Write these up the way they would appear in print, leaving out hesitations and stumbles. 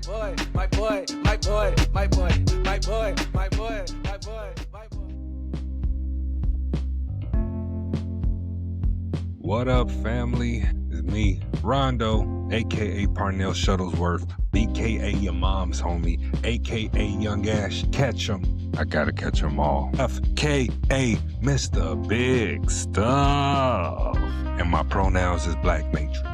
boy, my boy, my boy, my boy, my boy, my boy, my boy, my boy. What up, family? It's me, Rondo, aka Parnell Shuttlesworth, BKA your mom's homie, aka Young Ash. Catch 'em. I gotta catch 'em all. FKA Mr. Big Stuff. And my pronouns is Black Matrix.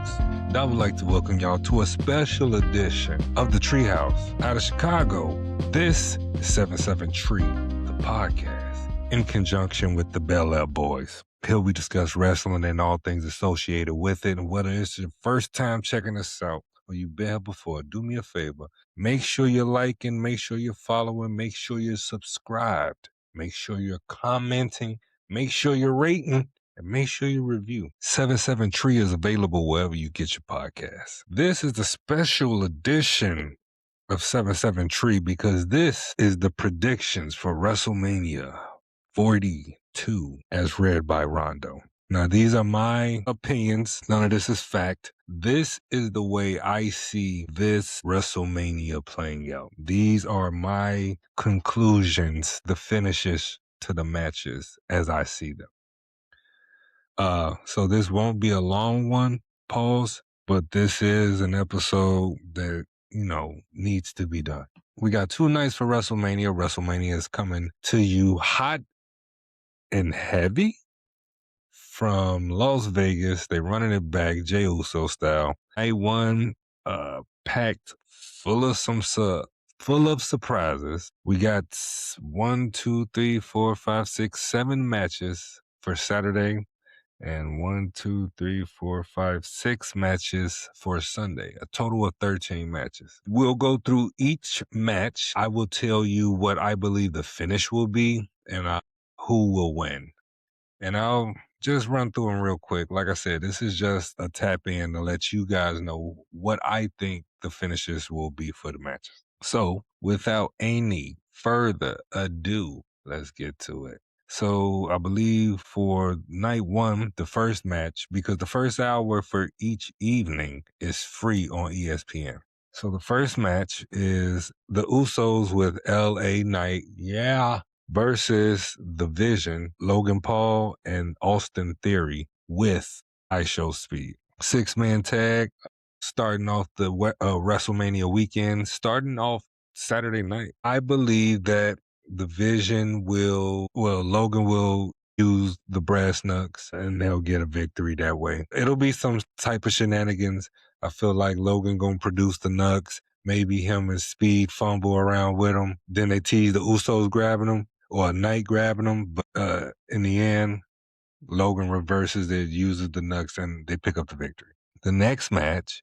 I would like to welcome y'all to a special edition of the Treehouse out of Chicago. This is 77 Tree, the podcast, in conjunction with the Bel Air Boys. Here we discuss wrestling and all things associated with it. And whether it's your first time checking us out or you've been here before, do me a favor. Make sure you're liking, make sure you're following, make sure you're subscribed, make sure you're commenting, make sure you're rating, and make sure you review. 77 Tree is available wherever you get your podcasts. This is the special edition of 77 Tree because this is the predictions for WrestleMania 42 as read by Rondo. Now, these are my opinions. None of this is fact. This is the way I see this WrestleMania playing out. These are my conclusions, the finishes to the matches as I see them. So this won't be a long one, pause, but this is an episode that, needs to be done. We got 2 nights for WrestleMania. WrestleMania is coming to you hot and heavy from Las Vegas. They running it back, Jey Uso style. Night 1, packed full of surprises. We got 1, 2, 3, 4, 5, 6, 7 matches for Saturday, and 1, 2, 3, 4, 5, 6 matches for Sunday. A total of 13 matches. We'll go through each match. I will tell you what I believe the finish will be and who will win. And I'll just run through them real quick. Like I said, this is just a tap in to let you guys know what I think the finishes will be for the matches. So without any further ado, let's get to it. So I believe for night 1, the first match, because the first hour for each evening is free on ESPN. So the first match is the Usos with LA Knight, versus The Vision, Logan Paul and Austin Theory with IShow Speed. 6-man tag, starting off the WrestleMania weekend, starting off Saturday night. I believe that The Vision Logan will use the brass knucks and they'll get a victory that way. It'll be some type of shenanigans. I feel like Logan gonna produce the knucks. Maybe him and Speed fumble around with him. Then they tease the Usos grabbing him or a Knight grabbing him. But in the end, Logan reverses it, uses the knucks, and they pick up the victory. The next match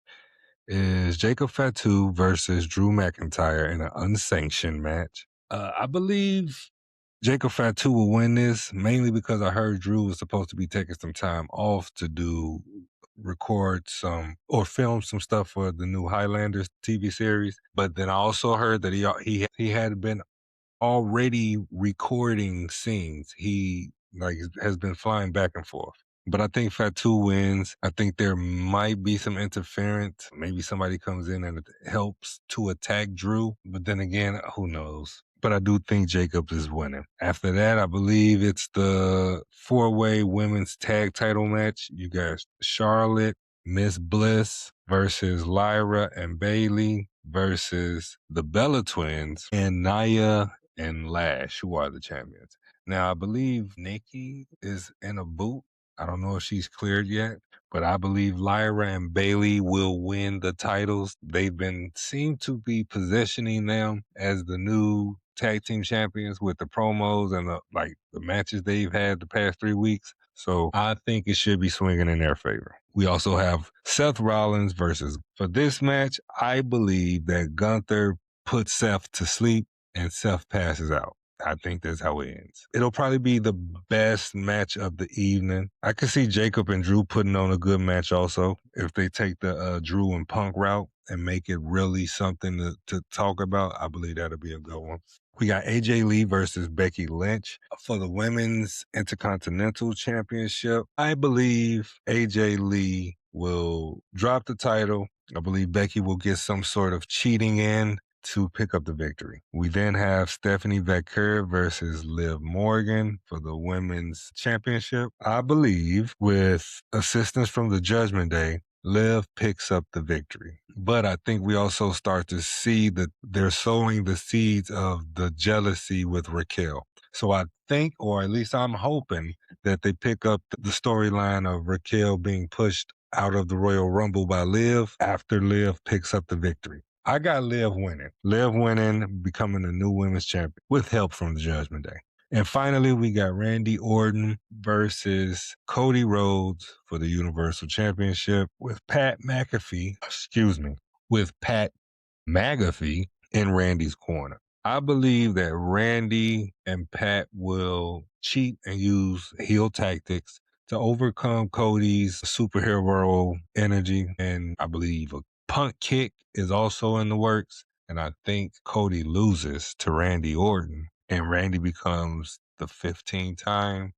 is Jacob Fatu versus Drew McIntyre in an unsanctioned match. I believe Jacob Fatu will win this, mainly because I heard Drew was supposed to be taking some time off to record some or film some stuff for the new Highlanders TV series. But then I also heard that he had been already recording scenes. He has been flying back and forth. But I think Fatu wins. I think there might be some interference. Maybe somebody comes in and it helps to attack Drew. But then again, who knows? But I do think Jacob is winning. After that, I believe it's the 4-way women's tag title match. You got Charlotte, Miss Bliss versus Lyra and Bailey versus the Bella Twins and Nia and Lash, who are the champions. Now, I believe Nikki is in a boot. I don't know if she's cleared yet, but I believe Lyra and Bailey will win the titles. They've seem to be positioning them as the new tag team champions with the promos and the matches they've had the past 3 weeks. So I think it should be swinging in their favor. We also have Seth Rollins for this match, I believe that Gunther puts Seth to sleep and Seth passes out. I think that's how it ends. It'll probably be the best match of the evening. I could see Jacob and Drew putting on a good match also if they take the Drew and Punk route and make it really something to talk about. I believe that'll be a good one. We got AJ Lee versus Becky Lynch for the Women's Intercontinental Championship. I believe AJ Lee will drop the title I believe Becky will get some sort of cheating in to pick up the victory. We then have Stephanie Becker versus Liv Morgan for the women's championship. I believe with assistance from the Judgment Day, Liv picks up the victory. But I think we also start to see that they're sowing the seeds of the jealousy with Raquel. So I think, or at least I'm hoping, that they pick up the storyline of Raquel being pushed out of the Royal Rumble by Liv after Liv picks up the victory. I got Liv winning. Liv winning, becoming a new women's champion with help from the Judgment Day. And finally, we got Randy Orton versus Cody Rhodes for the Universal Championship with Pat McAfee in Randy's corner. I believe that Randy and Pat will cheat and use heel tactics to overcome Cody's superhero energy. And I believe a punt kick is also in the works. And I think Cody loses to Randy Orton and Randy becomes the 15-time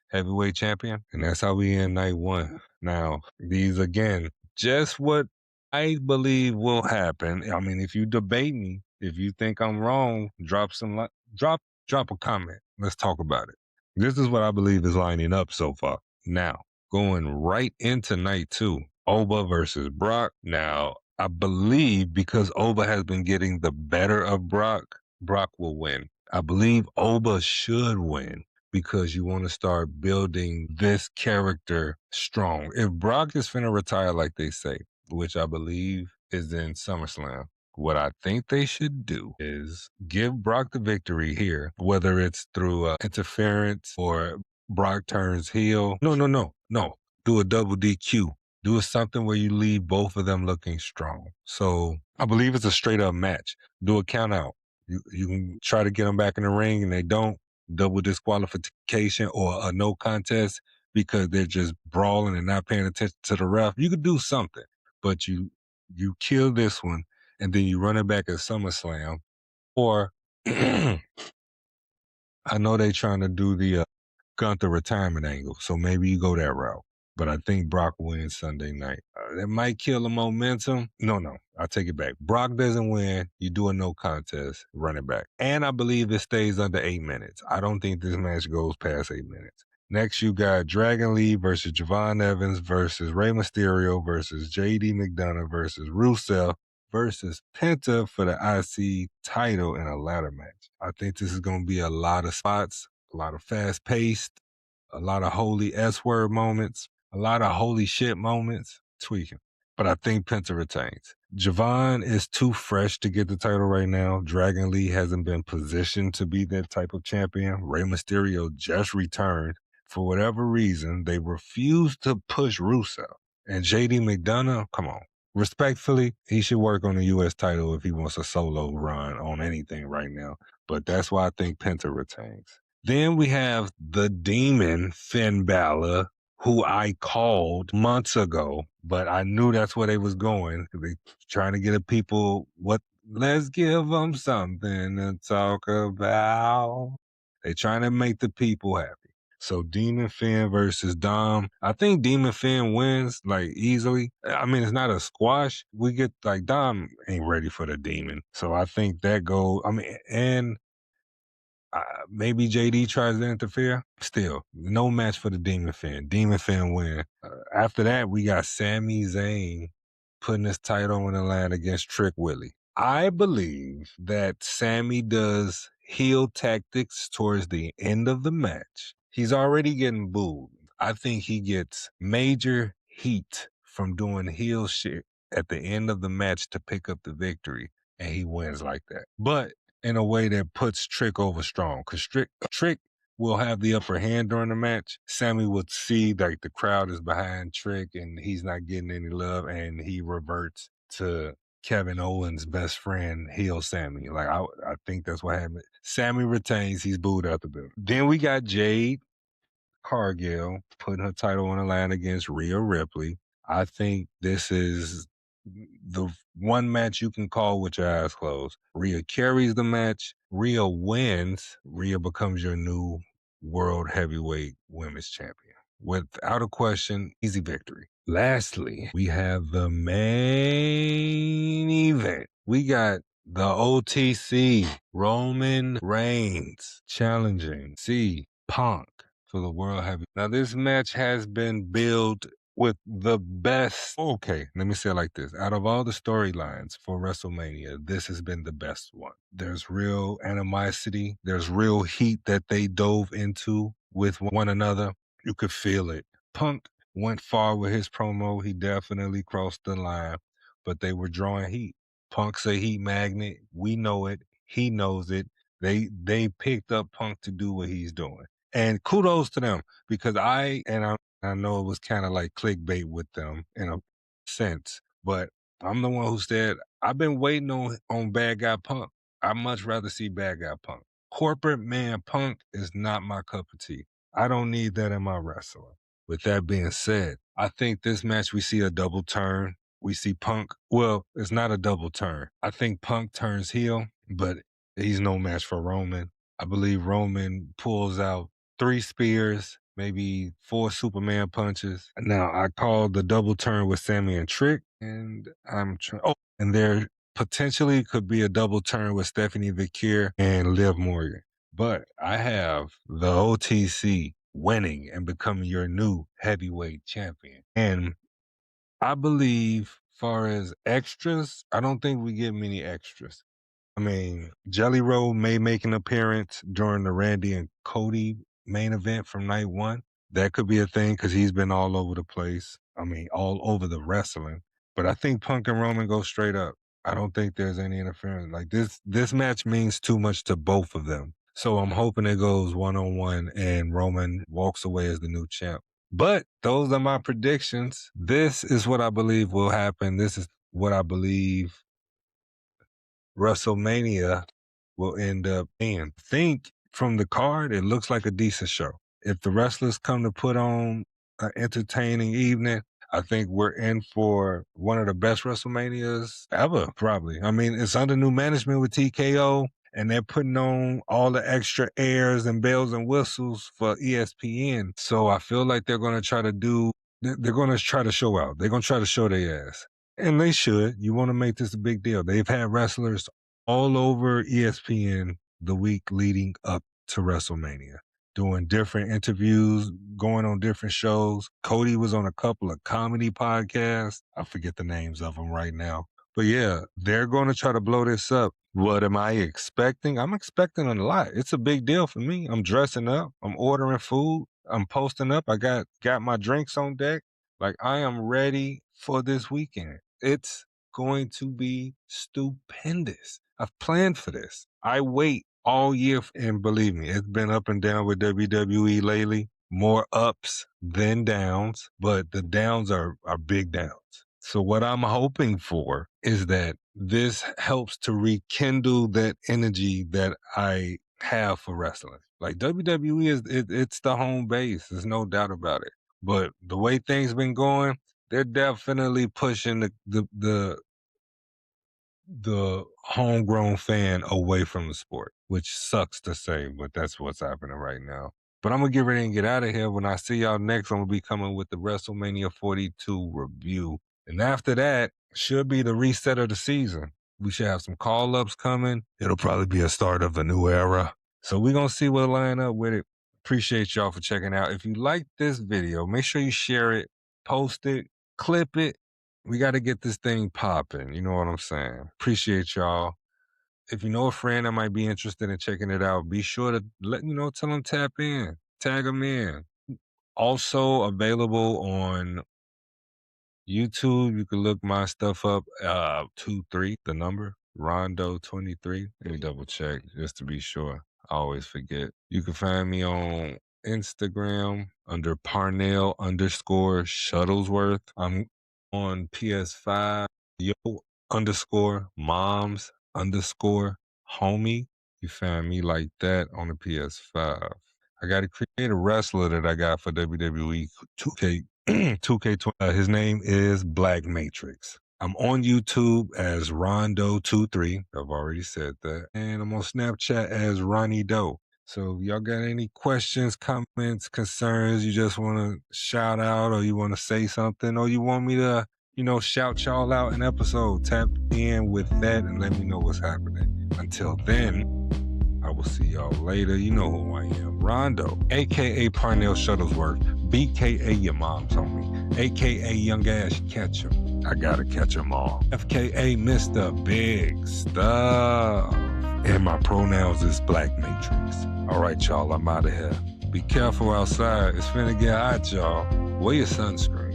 heavyweight champion. And that's how we end night one. Now, these again, just what I believe will happen. I mean, if you debate me, if you think I'm wrong, drop a comment. Let's talk about it. This is what I believe is lining up so far. Now, going right into night two, Oba versus Brock. Now, I believe because Oba has been getting the better of Brock, Brock will win. I believe Oba should win because you want to start building this character strong. If Brock is finna retire like they say, which I believe is in SummerSlam, what I think they should do is give Brock the victory here, whether it's through interference or Brock turns heel. No. Do a double DQ. Do something where you leave both of them looking strong. So I believe it's a straight up match. Do a count out. You can try to get them back in the ring and they don't. Double disqualification or a no contest because they're just brawling and not paying attention to the ref. You could do something, but you kill this one and then you run it back at SummerSlam. Or I know they're trying to do the Gunther retirement angle, so maybe you go that route. But I think Brock wins Sunday night. That might kill the momentum. No, I take it back. Brock doesn't win. You do a no contest, run it back. And I believe it stays under 8 minutes. I don't think this match goes past 8 minutes. Next, you got Dragon Lee versus Javon Evans versus Rey Mysterio versus JD McDonough versus Rusev versus Penta for the IC title in a ladder match. I think this is going to be a lot of spots, a lot of fast paced, a lot of holy S-word moments, a lot of holy shit moments, tweaking. But I think Penta retains. Javon is too fresh to get the title right now. Dragon Lee hasn't been positioned to be that type of champion. Rey Mysterio just returned. For whatever reason, they refused to push Rusev. And JD McDonough, come on. Respectfully, he should work on the U.S. title if he wants a solo run on anything right now. But that's why I think Penta retains. Then we have the Demon, Finn Balor, who I called months ago, but I knew that's where they was going. They trying to get the people, let's give them something to talk about. They trying to make the people happy. So Demon Finn versus Dom. I think Demon Finn wins like easily. I mean, it's not a squash. We get like Dom ain't ready for the Demon. So I think that and maybe JD tries to interfere. Still, no match for the Demon Finn. Demon Finn win. After that, we got Sami Zayn putting his title on the line against Trick Willie. I believe that Sami does heel tactics towards the end of the match. He's already getting booed. I think he gets major heat from doing heel shit at the end of the match to pick up the victory, and he wins like that. But in a way that puts Trick over strong, because Trick will have the upper hand during the match. Sami would see like the crowd is behind Trick and he's not getting any love, and he reverts to Kevin Owens' best friend, heel Sami. Like I think that's what happened. Sami retains, he's booed out the building. Then we got Jade Cargill putting her title on the line against Rhea Ripley. I think this is the one match you can call with your eyes closed. Rhea carries the match. Rhea wins. Rhea becomes your new world heavyweight women's champion. Without a question, easy victory. Lastly, we have the main event. We got the OTC Roman Reigns challenging Punk for the World Heavy. Now, this match has been billed with the best. Okay, let me say it like this. Out of all the storylines for WrestleMania, this has been the best one. There's real animosity. There's real heat that they dove into with one another. You could feel it. Punk went far with his promo. He definitely crossed the line, but they were drawing heat. Punk's a heat magnet. We know it. He knows it. They picked up Punk to do what he's doing. And kudos to them, because I know it was kind of like clickbait with them in a sense, but I'm the one who said I've been waiting on bad guy Punk. I'd much rather see bad guy Punk. Corporate man Punk is not my cup of tea. I don't need that in my wrestling. With that being said, I think this match we see a double turn. We see Punk. Well, it's not a double turn. I think Punk turns heel, but he's no match for Roman. I believe Roman pulls out 3 spears, maybe 4 Superman punches. Now, I called the double turn with Sammy and Trick, and I'm trying. Oh, and there potentially could be a double turn with Stephanie Vickier and Liv Morgan. But I have the OTC winning and becoming your new heavyweight champion. And I believe, far as extras, I don't think we get many extras. I mean, Jelly Roll may make an appearance during the Randy and Cody main event from night one. That could be a thing because he's been all over the place. I mean, all over the wrestling. But I think Punk and Roman go straight up. I don't think there's any interference. Like this match means too much to both of them. So I'm hoping it goes 1-on-1 and Roman walks away as the new champ. But those are my predictions. This is what I believe will happen. This is what I believe WrestleMania will end up being. Think from the card, it looks like a decent show. If the wrestlers come to put on an entertaining evening, I think we're in for one of the best WrestleManias ever, probably. I mean, it's under new management with TKO, and they're putting on all the extra airs and bells and whistles for ESPN. So I feel like they're going to try to show out. They're going to try to show their ass. And they should. You want to make this a big deal. They've had wrestlers all over ESPN the week leading up to WrestleMania, doing different interviews, going on different shows. Cody was on a couple of comedy podcasts. I forget the names of them right now. But yeah, they're going to try to blow this up. What am I expecting? I'm expecting a lot. It's a big deal for me. I'm dressing up. I'm ordering food. I'm posting up. I got my drinks on deck. Like, I am ready for this weekend. It's going to be stupendous. I've planned for this. I wait all year, and believe me, it's been up and down with WWE lately. More ups than downs, but the downs are big downs. So what I'm hoping for is that this helps to rekindle that energy that I have for wrestling. Like, WWE it's the home base. There's no doubt about it. But the way things been going, they're definitely pushing the homegrown fan away from the sport, which sucks to say, but that's what's happening right now. But I'm going to get ready and get out of here. When I see y'all next, I'm going to be coming with the WrestleMania 42 review. And after that, should be the reset of the season. We should have some call-ups coming. It'll probably be a start of a new era. So we're going to see what line up with it. Appreciate y'all for checking out. If you like this video, make sure you share it, post it, clip it. We got to get this thing popping. You know what I'm saying? Appreciate y'all. If you know a friend that might be interested in checking it out, be sure to tell them tap in, tag them in. Also available on YouTube. You can look my stuff up, 23, the number, Rondo 23. Let me double check just to be sure. I always forget. You can find me on Instagram under Parnell_Shuttlesworth. I'm on PS5, yo_moms_homie. You find me like that on the PS5. I got to create a wrestler that I got for WWE 2K. 2K20. His name is Black Matrix. I'm on YouTube as Rondo23. I've already said that. And I'm on Snapchat as Ronnie Doe. So y'all got any questions, comments, concerns, you just want to shout out or you want to say something or you want me to, shout y'all out in episode, tap in with that and let me know what's happening. Until then, I will see y'all later. You know who I am. Rondo, a.k.a. Parnell Shuttlesworth, b.k.a. your mom's homie, a.k.a. Young Ash Ketchum. I gotta catch 'em all. f.k.a. Mr. Big Stuff. And my pronouns is Black Matrix. All right, y'all, I'm out of here. Be careful outside. It's finna get hot, y'all. Wear your sunscreen.